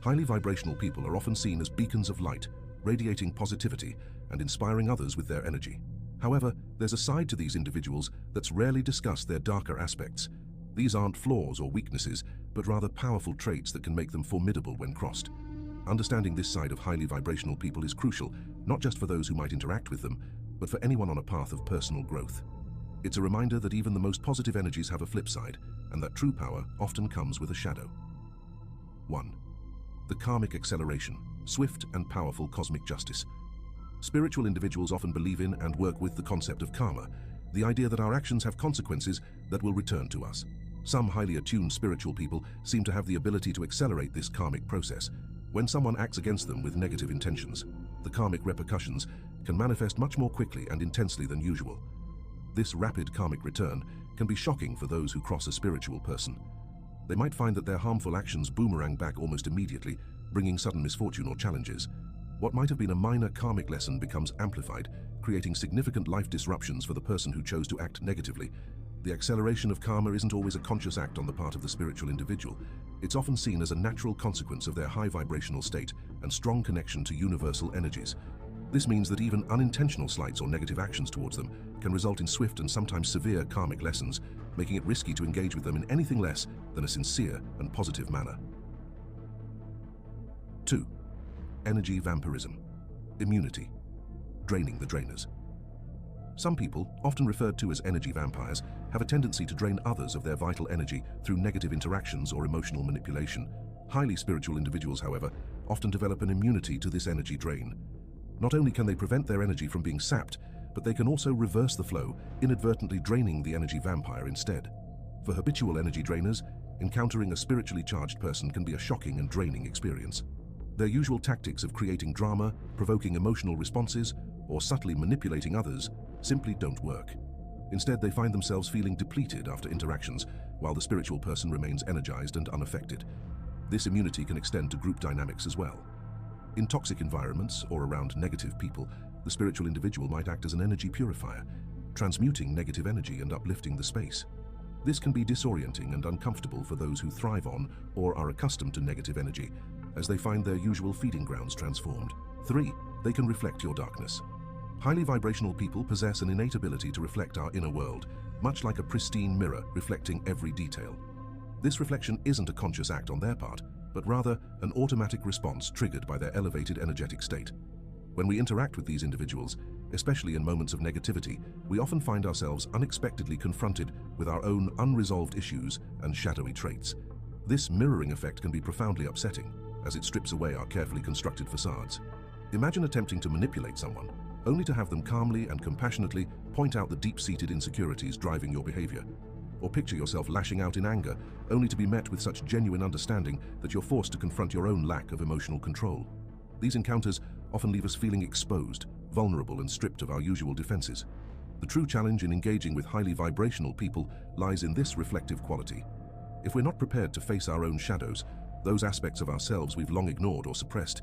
Highly vibrational people are often seen as beacons of light, radiating positivity and inspiring others with their energy. However, there's a side to these individuals that's rarely discussed: their darker aspects. These aren't flaws or weaknesses, but rather powerful traits that can make them formidable when crossed. Understanding this side of highly vibrational people is crucial, not just for those who might interact with them, but for anyone on a path of personal growth. It's a reminder that even the most positive energies have a flip side, and that true power often comes with a shadow. 1. The karmic acceleration, swift and powerful cosmic justice. Spiritual individuals often believe in and work with the concept of karma, the idea that our actions have consequences that will return to us. Some highly attuned spiritual people seem to have the ability to accelerate this karmic process. When someone acts against them with negative intentions, the karmic repercussions can manifest much more quickly and intensely than usual. This rapid karmic return can be shocking for those who cross a spiritual person. They might find that their harmful actions boomerang back almost immediately, bringing sudden misfortune or challenges. What might have been a minor karmic lesson becomes amplified, creating significant life disruptions for the person who chose to act negatively. The acceleration of karma isn't always a conscious act on the part of the spiritual individual. It's often seen as a natural consequence of their high vibrational state and strong connection to universal energies. This means that even unintentional slights or negative actions towards them can result in swift and sometimes severe karmic lessons, making it risky to engage with them in anything less than a sincere and positive manner. 2. Energy vampirism. Immunity. Draining the drainers. Some people, often referred to as energy vampires, have a tendency to drain others of their vital energy through negative interactions or emotional manipulation. Highly spiritual individuals, however, often develop an immunity to this energy drain. Not only can they prevent their energy from being sapped, but they can also reverse the flow, inadvertently draining the energy vampire instead. For habitual energy drainers, encountering a spiritually charged person can be a shocking and draining experience. Their usual tactics of creating drama, provoking emotional responses, or subtly manipulating others simply don't work. Instead, they find themselves feeling depleted after interactions, while the spiritual person remains energized and unaffected. This immunity can extend to group dynamics as well. In toxic environments or around negative people, the spiritual individual might act as an energy purifier, transmuting negative energy and uplifting the space. This can be disorienting and uncomfortable for those who thrive on or are accustomed to negative energy, as they find their usual feeding grounds transformed. 3. They can reflect your darkness. Highly vibrational people possess an innate ability to reflect our inner world, much like a pristine mirror reflecting every detail. This reflection isn't a conscious act on their part, but rather an automatic response triggered by their elevated energetic state. When we interact with these individuals, especially in moments of negativity, we often find ourselves unexpectedly confronted with our own unresolved issues and shadowy traits. This mirroring effect can be profoundly upsetting, as it strips away our carefully constructed facades. Imagine attempting to manipulate someone, only to have them calmly and compassionately point out the deep-seated insecurities driving your behavior. Or picture yourself lashing out in anger, only to be met with such genuine understanding that you're forced to confront your own lack of emotional control. These encounters often leave us feeling exposed, vulnerable, and stripped of our usual defenses. The true challenge in engaging with highly vibrational people lies in this reflective quality. If we're not prepared to face our own shadows, those aspects of ourselves we've long ignored or suppressed,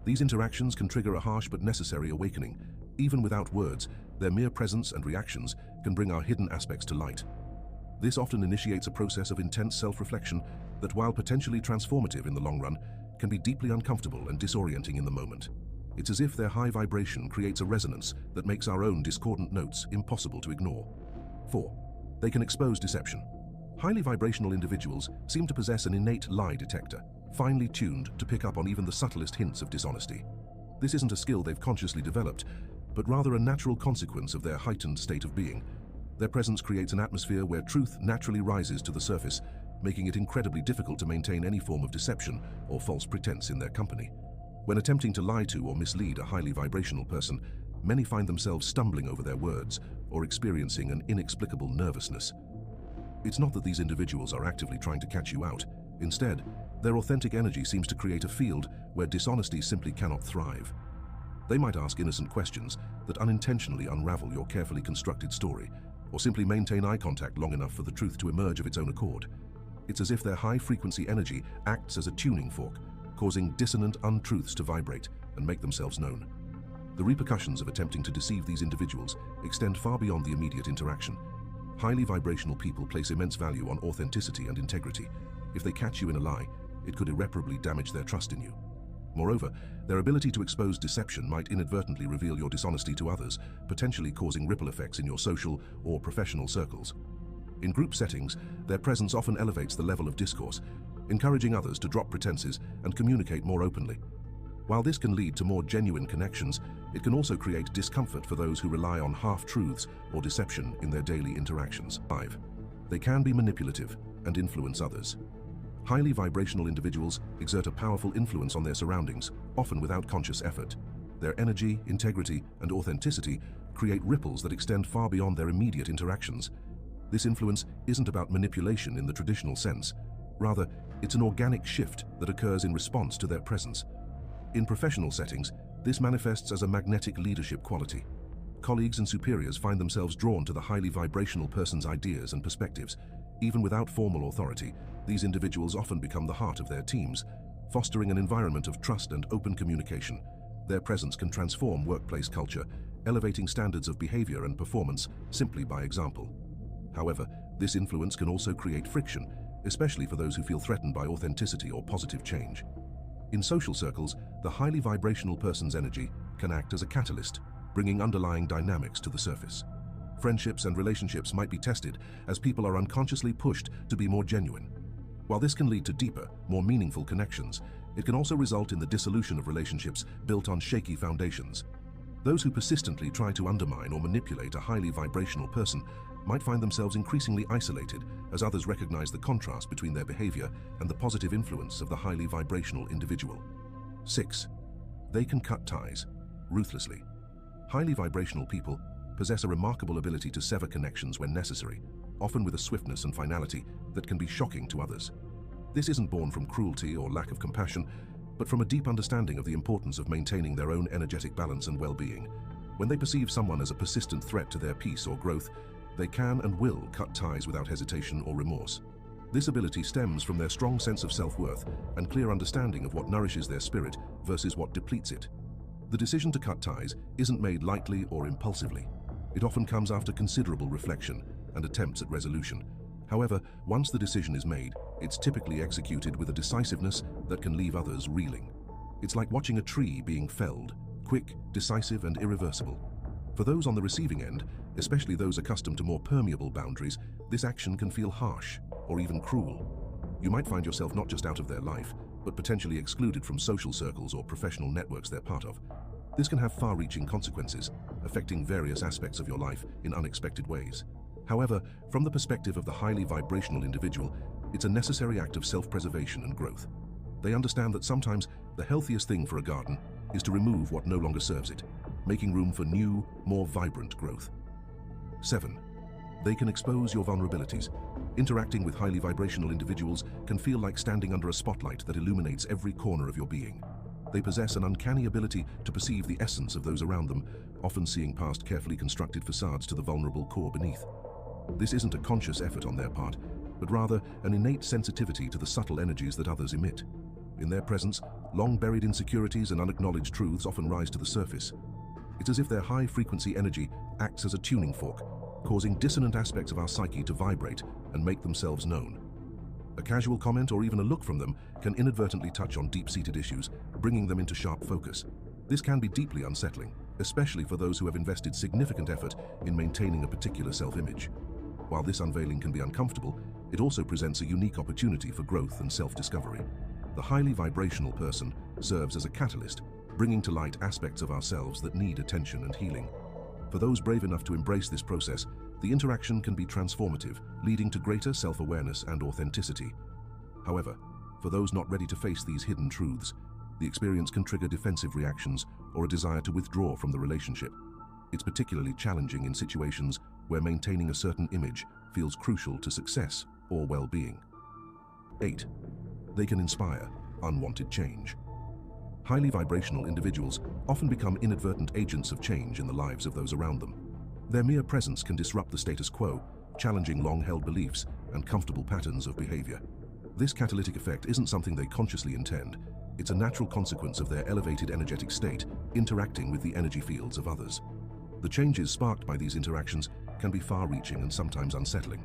these interactions can trigger a harsh but necessary awakening. Even without words, their mere presence and reactions can bring our hidden aspects to light. This often initiates a process of intense self-reflection that, while potentially transformative in the long run, can be deeply uncomfortable and disorienting in the moment. It's as if their high vibration creates a resonance that makes our own discordant notes impossible to ignore. 4. They can expose deception. Highly vibrational individuals seem to possess an innate lie detector, finely tuned to pick up on even the subtlest hints of dishonesty. This isn't a skill they've consciously developed, but rather a natural consequence of their heightened state of being. Their presence creates an atmosphere where truth naturally rises to the surface, making it incredibly difficult to maintain any form of deception or false pretense in their company. When attempting to lie to or mislead a highly vibrational person, many find themselves stumbling over their words or experiencing an inexplicable nervousness. It's not that these individuals are actively trying to catch you out. Instead, their authentic energy seems to create a field where dishonesty simply cannot thrive. They might ask innocent questions that unintentionally unravel your carefully constructed story, or simply maintain eye contact long enough for the truth to emerge of its own accord. It's as if their high-frequency energy acts as a tuning fork, causing dissonant untruths to vibrate and make themselves known. The repercussions of attempting to deceive these individuals extend far beyond the immediate interaction. Highly vibrational people place immense value on authenticity and integrity. If they catch you in a lie, it could irreparably damage their trust in you. Moreover, their ability to expose deception might inadvertently reveal your dishonesty to others, potentially causing ripple effects in your social or professional circles. In group settings, their presence often elevates the level of discourse, encouraging others to drop pretenses and communicate more openly. While this can lead to more genuine connections, it can also create discomfort for those who rely on half-truths or deception in their daily interactions. 5. They can be manipulative and influence others. Highly vibrational individuals exert a powerful influence on their surroundings, often without conscious effort. Their energy, integrity, and authenticity create ripples that extend far beyond their immediate interactions. This influence isn't about manipulation in the traditional sense. Rather, it's an organic shift that occurs in response to their presence. In professional settings, this manifests as a magnetic leadership quality. Colleagues and superiors find themselves drawn to the highly vibrational person's ideas and perspectives. Even without formal authority, these individuals often become the heart of their teams, fostering an environment of trust and open communication. Their presence can transform workplace culture, elevating standards of behavior and performance simply by example. However, this influence can also create friction, especially for those who feel threatened by authenticity or positive change. In social circles, the highly vibrational person's energy can act as a catalyst, bringing underlying dynamics to the surface. Friendships and relationships might be tested as people are unconsciously pushed to be more genuine. While this can lead to deeper, more meaningful connections, it can also result in the dissolution of relationships built on shaky foundations. Those who persistently try to undermine or manipulate a highly vibrational person might find themselves increasingly isolated as others recognize the contrast between their behavior and the positive influence of the highly vibrational individual. 6. They can cut ties ruthlessly. Highly vibrational people possess a remarkable ability to sever connections when necessary, often with a swiftness and finality that can be shocking to others. This isn't born from cruelty or lack of compassion, but from a deep understanding of the importance of maintaining their own energetic balance and well-being. When they perceive someone as a persistent threat to their peace or growth, they can and will cut ties without hesitation or remorse. This ability stems from their strong sense of self-worth and clear understanding of what nourishes their spirit versus what depletes it. The decision to cut ties isn't made lightly or impulsively. It often comes after considerable reflection and attempts at resolution. However, once the decision is made, it's typically executed with a decisiveness that can leave others reeling. It's like watching a tree being felled, quick, decisive, and irreversible. For those on the receiving end, especially those accustomed to more permeable boundaries, this action can feel harsh or even cruel. You might find yourself not just out of their life, but potentially excluded from social circles or professional networks they're part of. This can have far-reaching consequences, affecting various aspects of your life in unexpected ways. However, from the perspective of the highly vibrational individual, it's a necessary act of self-preservation and growth. They understand that sometimes the healthiest thing for a garden is to remove what no longer serves it, making room for new, more vibrant growth. 7. They can expose your vulnerabilities. Interacting with highly vibrational individuals can feel like standing under a spotlight that illuminates every corner of your being. They possess an uncanny ability to perceive the essence of those around them, often seeing past carefully constructed facades to the vulnerable core beneath. This isn't a conscious effort on their part, but rather an innate sensitivity to the subtle energies that others emit. In their presence, long-buried insecurities and unacknowledged truths often rise to the surface. It's as if their high-frequency energy acts as a tuning fork, causing dissonant aspects of our psyche to vibrate and make themselves known. A casual comment or even a look from them can inadvertently touch on deep-seated issues, bringing them into sharp focus. This can be deeply unsettling, especially for those who have invested significant effort in maintaining a particular self-image. While this unveiling can be uncomfortable, it also presents a unique opportunity for growth and self-discovery. The highly vibrational person serves as a catalyst, bringing to light aspects of ourselves that need attention and healing. For those brave enough to embrace this process, the interaction can be transformative, leading to greater self-awareness and authenticity. However, for those not ready to face these hidden truths, the experience can trigger defensive reactions or a desire to withdraw from the relationship. It's particularly challenging in situations where maintaining a certain image feels crucial to success or well-being. 8. They can inspire unwanted change. Highly vibrational individuals often become inadvertent agents of change in the lives of those around them. Their mere presence can disrupt the status quo, challenging long-held beliefs and comfortable patterns of behavior. This catalytic effect isn't something they consciously intend. It's a natural consequence of their elevated energetic state interacting with the energy fields of others. The changes sparked by these interactions can be far-reaching and sometimes unsettling.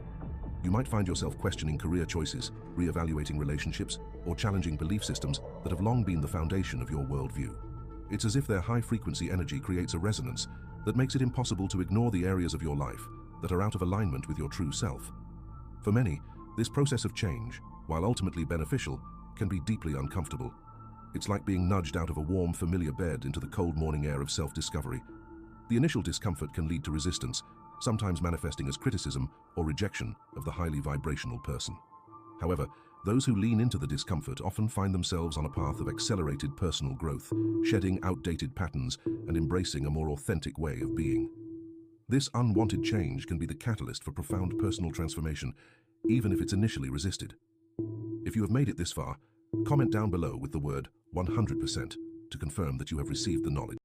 You might find yourself questioning career choices, re-evaluating relationships, or challenging belief systems that have long been the foundation of your worldview. It's as if their high-frequency energy creates a resonance that makes it impossible to ignore the areas of your life that are out of alignment with your true self. For many, this process of change, while ultimately beneficial, can be deeply uncomfortable. It's like being nudged out of a warm, familiar bed into the cold morning air of self-discovery. The initial discomfort can lead to resistance, sometimes manifesting as criticism or rejection of the highly vibrational person. However, those who lean into the discomfort often find themselves on a path of accelerated personal growth, shedding outdated patterns and embracing a more authentic way of being. This unwanted change can be the catalyst for profound personal transformation, even if it's initially resisted. If you have made it this far, comment down below with the word 100% to confirm that you have received the knowledge.